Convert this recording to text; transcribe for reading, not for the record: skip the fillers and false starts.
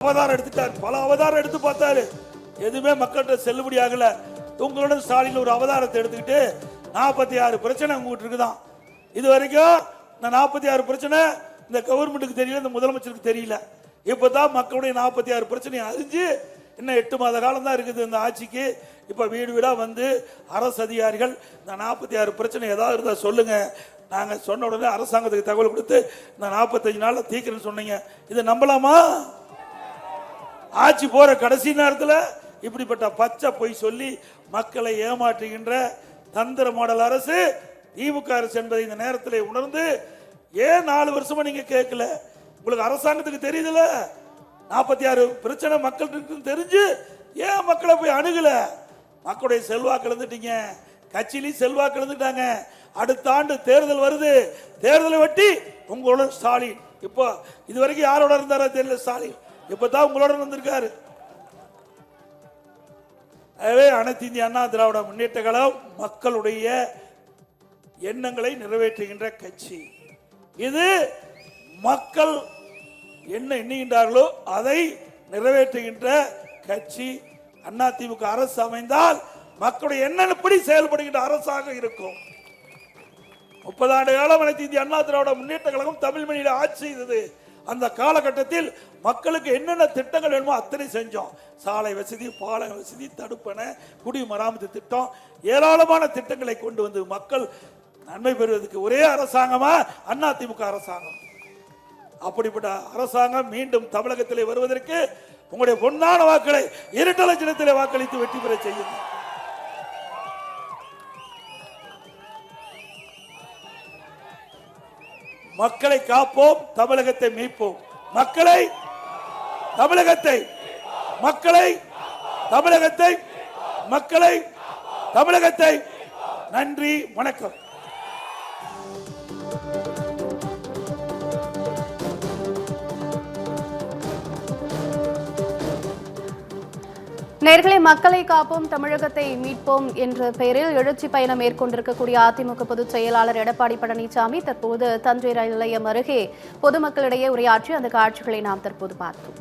அவதாரம் எடுத்துட்டார், பல அவதாரம் எடுத்து பார்த்தாரு, எதுவுமே மக்கள்கிட்ட செல்லுபடி ஆகல. உங்களுடன் ஸ்டாலின் ஒரு அவதாரத்தை எடுத்துக்கிட்டு 46 பிரச்சனை உங்ககிட்ட இருக்குதான். இது வரைக்கும் இந்த 46 பிரச்சனை இந்த கவர்மெண்ட்டுக்கு தெரியல, இந்த முதலமைச்சருக்கு தெரியல. இப்பதான் மக்களுடைய 46 பிரச்சனையை அறிஞ்சு இன்னும் 8 மாத காலம் தான் இருக்குது இந்த ஆட்சிக்கு. இப்ப வீடு வீடா வந்து அரசு அதிகாரிகள் இந்த 46 பிரச்சனை ஏதாவது இருந்தா சொல்லுங்க, நாங்க சொன்ன உடனே அரசாங்கத்துக்கு தகவல் கொடுத்து இந்த 45 நாள்ல தீர்க்கிறேன்னு சொன்னீங்க. இதை நம்பலாமா? ஆட்சி போற கடைசி நேரத்தில் இப்படிப்பட்ட பச்சை பொய் சொல்லி மக்களை ஏமாற்றுகின்ற தந்திர மாடல் அரசு திமுக அரசு என்பதை இந்த நேரத்தில் உணர்ந்து ஏன் 4 வருஷமா நீங்க கேட்கல? உங்களுக்கு அரசாங்கத்துக்கு தெரியுதுல 46 பிரச்சனை மக்களுக்கு தெரிஞ்சு ஏன் மக்களை போய் அணுகல? மக்களுடைய செல்வாக்கு இழந்துட்டீங்க, கட்சியிலையும் செல்வாக்கு இழந்துட்டாங்க. அடுத்த ஆண்டு தேர்தல் வருது, தேர்தலை வெட்டி உங்களோட ஸ்டாலின் இப்போ இதுவரைக்கும் யாரோட இருந்தாரா தெரியல, ஸ்டாலின் இப்பதான் உங்களோட வந்திருக்காரு. எனவே அனைத்து இந்திய அண்ணா திராவிட முன்னேற்ற கழகம் மக்களுடைய எண்ணங்களை நிறைவேற்றுகின்ற கட்சி. இது மக்கள் என்ன எண்ணுகின்றார்களோ அதை நிறைவேற்றுகின்ற கட்சி. அதிமுக அரசு அமைந்தால் மக்களுடைய எண்ணப்படி செயல்படுகின்ற அரசாக இருக்கும். 30 ஆண்டு காலம் அனைத்து இந்திய அண்ணா திராவிட முன்னேற்ற கழகம் தமிழ் மொழியில ஆட்சி செய்தது. அந்த காலகட்டத்தில் மக்களுக்கு என்னென்ன திட்டங்கள் வேணுமோ அத்தனை செஞ்சோம். சாலை வசதி, பால வசதி, தடுப்பணை, குடிமராமத்து திட்டம், ஏராளமான திட்டங்களை கொண்டு வந்து மக்கள் நன்மை பெறுவதற்கு ஒரே அரசாங்கமா அதிமுக அரசாங்கம். அப்படிப்பட்ட அரசாங்கம் மீண்டும் தமிழகத்திலே வருவதற்கு உங்களுடைய பொன்னான வாக்களை இரட்டை சின்னத்திலே வாக்களித்து வெற்றி பெற செய்யுங்கள். மக்களை காப்போம், தமிழகத்தை மீட்போம். மக்களை தமிழகத்தை மக்களை தமிழகத்தை மக்களை தமிழகத்தை. நன்றி, வணக்கம். நேயர்களே, மக்களை காப்போம் தமிழகத்தை மீட்போம் என்ற பெயரில் எழுச்சி பயணம் மேற்கொண்டிருக்கக்கூடிய அதிமுக பொதுச் செயலாளர் எடப்பாடி பழனிசாமி தற்போது தஞ்சை ரயில் நிலையம் அருகே பொதுமக்களிடையே உரையாற்றி அந்த காட்சிகளை நாம் தற்போது பார்த்தோம்.